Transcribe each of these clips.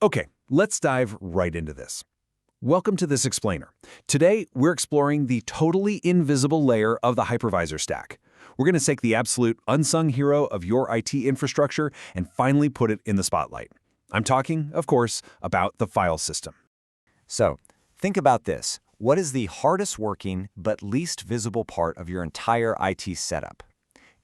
Okay, let's dive right into this. Welcome to this explainer. Today, we're exploring the totally invisible layer of the hypervisor stack. We're going to take the absolute unsung hero of your IT infrastructure and finally put it in the spotlight. I'm talking, of course, about the file system. So, think about this. What is the hardest working but least visible part of your entire IT setup?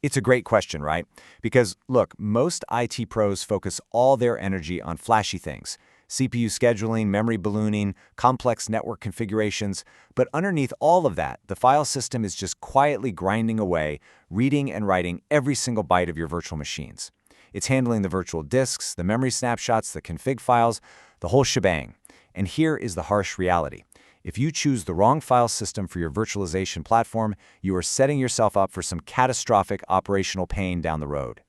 It's a great question, right? Because, look, most IT pros focus all their energy on flashy things. CPU scheduling, memory ballooning, complex network configurations. But underneath all of that, the file system is just quietly grinding away, reading and writing every single byte of your virtual machines. It's handling the virtual disks, the memory snapshots, the config files, the whole shebang. And here is the harsh reality. If you choose the wrong file system for your virtualization platform, you are setting yourself up for some catastrophic operational pain down the road.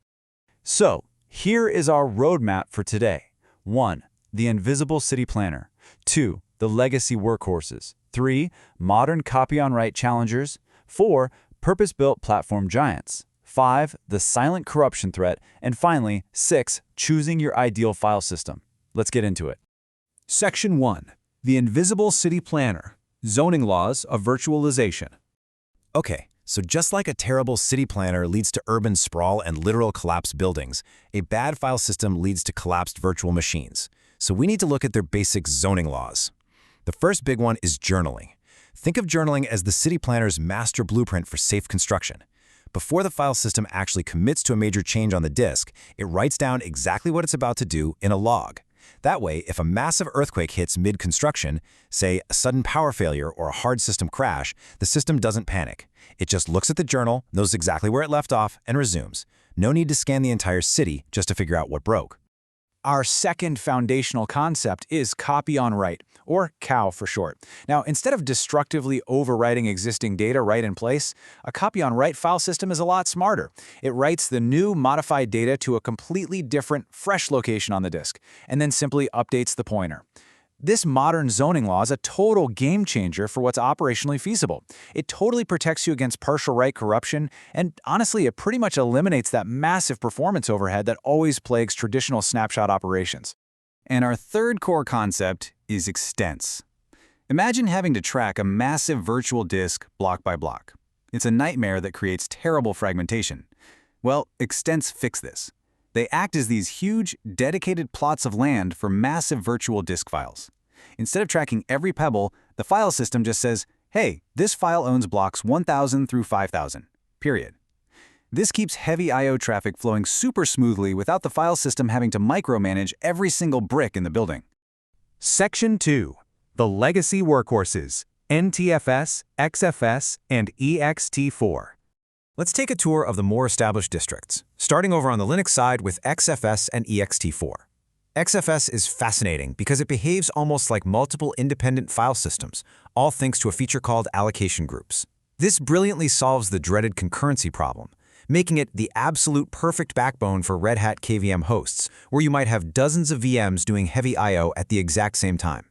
So, here is our roadmap for today. 1. The invisible city planner. 2. The legacy workhorses. 3. Modern copy-on-write challengers. 4. Purpose-built platform giants. 5. The silent corruption threat. And finally, 6. Choosing your ideal file system. Let's get into it. Section 1. The Invisible City Planner, Zoning Laws of Virtualization. Okay, so just like a terrible city planner leads to urban sprawl and literal collapsed buildings, a bad file system leads to collapsed virtual machines. So we need to look at their basic zoning laws. The first big one is journaling. Think of journaling as the city planner's master blueprint for safe construction. Before the file system actually commits to a major change on the disk, it writes down exactly what it's about to do in a log. That way, if a massive earthquake hits mid-construction, say a sudden power failure or a hard system crash, the system doesn't panic. It just looks at the journal, knows exactly where it left off, and resumes. No need to scan the entire city just to figure out what broke. Our second foundational concept is copy-on-write, or COW for short. Now, instead of destructively overwriting existing data right in place, a copy-on-write file system is a lot smarter. It writes the new modified data to a completely different, fresh location on the disk, and then simply updates the pointer. This modern zoning law is a total game changer for what's operationally feasible. It totally protects you against partial write corruption, and honestly, it pretty much eliminates that massive performance overhead that always plagues traditional snapshot operations. And our third core concept is extents. Imagine having to track a massive virtual disk block by block. It's a nightmare that creates terrible fragmentation. Well, extents fix this. They act as these huge, dedicated plots of land for massive virtual disk files. Instead of tracking every pebble, the file system just says, hey, this file owns blocks 1,000 through 5,000, period. This keeps heavy I/O traffic flowing super smoothly without the file system having to micromanage every single brick in the building. Section 2. The Legacy Workhorses, NTFS, XFS, and ext4. Let's take a tour of the more established districts, starting over on the Linux side with XFS and ext4. XFS is fascinating because it behaves almost like multiple independent file systems, all thanks to a feature called allocation groups. This brilliantly solves the dreaded concurrency problem, making it the absolute perfect backbone for Red Hat KVM hosts, where you might have dozens of VMs doing heavy I/O at the exact same time.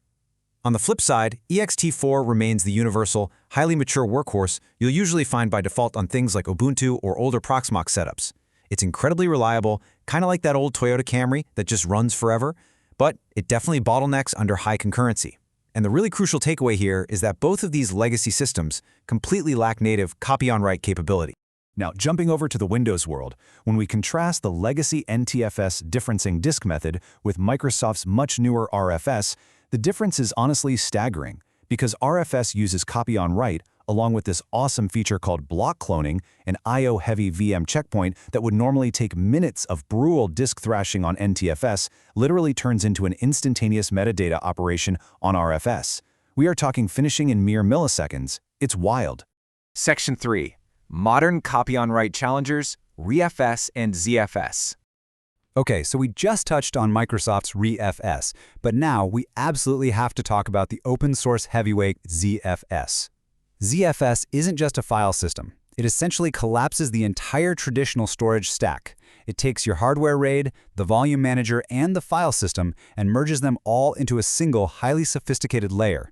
On the flip side, ext4 remains the universal, highly mature workhorse you'll usually find by default on things like Ubuntu or older Proxmox setups. It's incredibly reliable, kind of like that old Toyota Camry that just runs forever, but it definitely bottlenecks under high concurrency. And the really crucial takeaway here is that both of these legacy systems completely lack native copy-on-write capability. Now, jumping over to the Windows world, when we contrast the legacy NTFS differencing disk method with Microsoft's much newer RFS, the difference is honestly staggering, because RFS uses copy-on-write along with this awesome feature called block cloning, an I/O-heavy VM checkpoint that would normally take minutes of brutal disk thrashing on NTFS literally turns into an instantaneous metadata operation on RFS. We are talking finishing in mere milliseconds. It's wild. Section 3. Modern copy-on-write challengers, ReFS and ZFS. Okay, so we just touched on Microsoft's ReFS, but now we absolutely have to talk about the open-source heavyweight ZFS. ZFS isn't just a file system. It essentially collapses the entire traditional storage stack. It takes your hardware RAID, the volume manager, and the file system and merges them all into a single, highly sophisticated layer.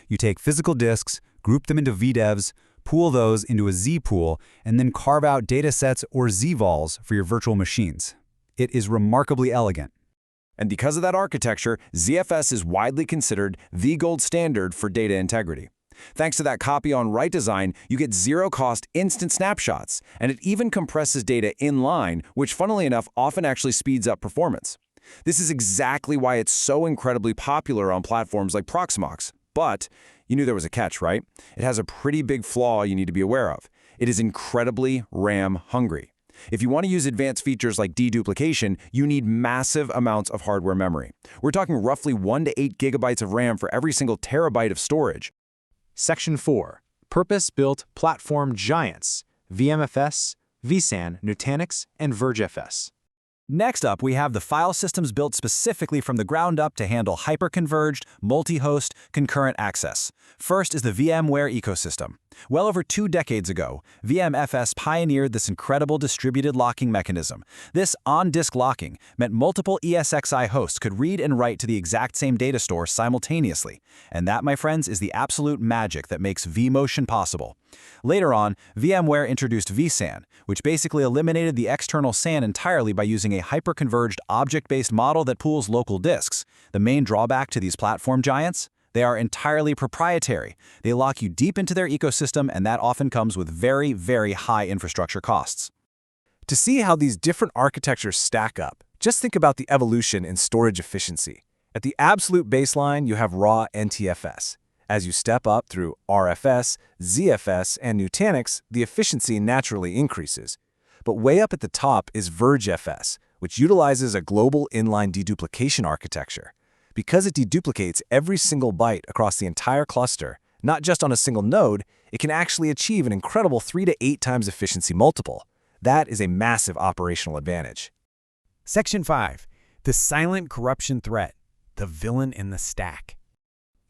You take physical disks, group them into VDEVs, pool those into a Z-pool, and then carve out datasets or Z-vols for your virtual machines. It is remarkably elegant. And because of that architecture, ZFS is widely considered the gold standard for data integrity. Thanks to that copy-on-write design, you get zero-cost instant snapshots, and it even compresses data inline, which funnily enough often actually speeds up performance. This is exactly why it's so incredibly popular on platforms like Proxmox. But you knew there was a catch, right? It has a pretty big flaw you need to be aware of. It is incredibly RAM hungry. If you want to use advanced features like deduplication, you need massive amounts of hardware memory. We're talking roughly 1 to 8 gigabytes of RAM for every single terabyte of storage. Section 4. Purpose-built platform giants, VMFS, vSAN, Nutanix, and VirtualizFS. Next up, we have the file systems built specifically from the ground up to handle hyper-converged, multi-host, concurrent access. First is the VMware ecosystem. Well over 2 decades ago, VMFS pioneered this incredible distributed locking mechanism. This on-disk locking meant multiple ESXi hosts could read and write to the exact same data store simultaneously. And that, my friends, is the absolute magic that makes vMotion possible. Later on, VMware introduced vSAN, which basically eliminated the external SAN entirely by using a hyper-converged object-based model that pools local disks. The main drawback to these platform giants? They are entirely proprietary. They lock you deep into their ecosystem, and that often comes with very, very high infrastructure costs. To see how these different architectures stack up, just think about the evolution in storage efficiency. At the absolute baseline, you have raw NTFS. As you step up through RFS, ZFS, and Nutanix, the efficiency naturally increases. But way up at the top is VirtualizFS, which utilizes a global inline deduplication architecture. Because it deduplicates every single byte across the entire cluster, not just on a single node, it can actually achieve an incredible 3 to 8 times efficiency multiple. That is a massive operational advantage. Section 5. The silent corruption threat, the villain in the stack.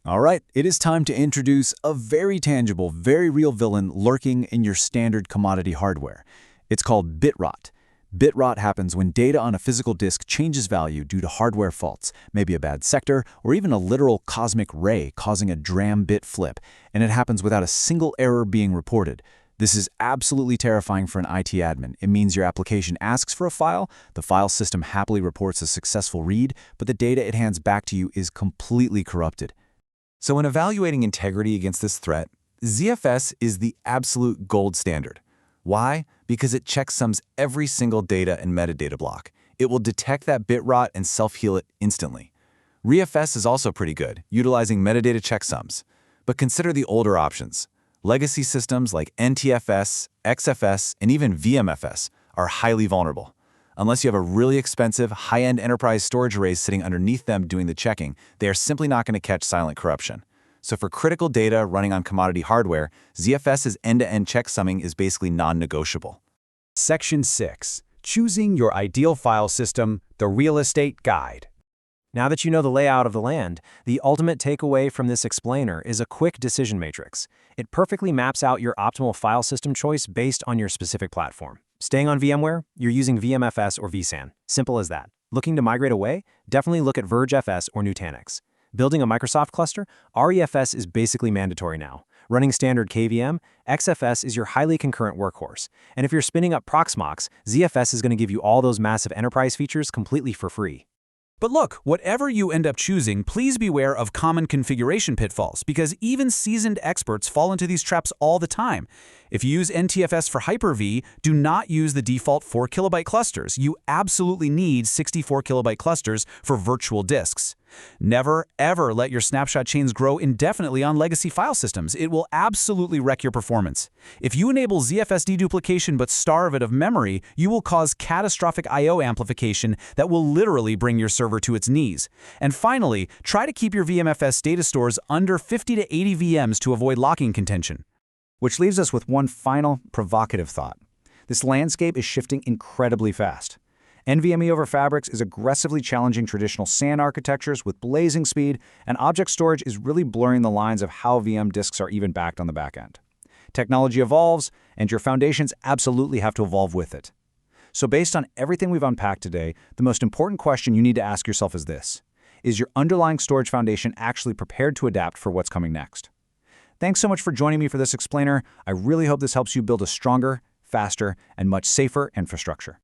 All right, it is time to introduce a very tangible, very real villain lurking in your standard commodity hardware. It's called bit rot. Bit rot happens when data on a physical disk changes value due to hardware faults, maybe a bad sector, or even a literal cosmic ray causing a DRAM bit flip, and it happens without a single error being reported. This is absolutely terrifying for an IT admin. It means your application asks for a file, the file system happily reports a successful read, but the data it hands back to you is completely corrupted. So when evaluating integrity against this threat, ZFS is the absolute gold standard. Why? Because it checksums every single data and metadata block. It will detect that bit rot and self-heal it instantly. ReFS is also pretty good, utilizing metadata checksums. But consider the older options. Legacy systems like NTFS, XFS, and even VMFS are highly vulnerable. Unless you have a really expensive, high-end enterprise storage arrays sitting underneath them doing the checking, they are simply not going to catch silent corruption. So for critical data running on commodity hardware, ZFS's end-to-end checksumming is basically non-negotiable. Section 6. Choosing your ideal file system, the real estate guide. Now that you know the layout of the land, the ultimate takeaway from this explainer is a quick decision matrix. It perfectly maps out your optimal file system choice based on your specific platform. Staying on VMware, you're using VMFS or vSAN. Simple as that. Looking to migrate away? Definitely look at VirtualizFS or Nutanix. Building a Microsoft cluster? REFS is basically mandatory now. Running standard KVM, XFS is your highly concurrent workhorse. And if you're spinning up Proxmox, ZFS is going to give you all those massive enterprise features completely for free. But look, whatever you end up choosing, please beware of common configuration pitfalls, because even seasoned experts fall into these traps all the time. If you use NTFS for Hyper-V, do not use the default 4 kilobyte clusters. You absolutely need 64 kilobyte clusters for virtual disks. Never, ever let your snapshot chains grow indefinitely on legacy file systems. It will absolutely wreck your performance. If you enable ZFS deduplication but starve it of memory, you will cause catastrophic I/O amplification that will literally bring your server to its knees. And finally, try to keep your VMFS data stores under 50 to 80 VMs to avoid locking contention. Which leaves us with one final provocative thought. This landscape is shifting incredibly fast. NVMe over Fabrics is aggressively challenging traditional SAN architectures with blazing speed, and object storage is really blurring the lines of how VM disks are even backed on the back end. Technology evolves, and your foundations absolutely have to evolve with it. So based on everything we've unpacked today, the most important question you need to ask yourself is this: is your underlying storage foundation actually prepared to adapt for what's coming next? Thanks so much for joining me for this explainer. I really hope this helps you build a stronger, faster, and much safer infrastructure.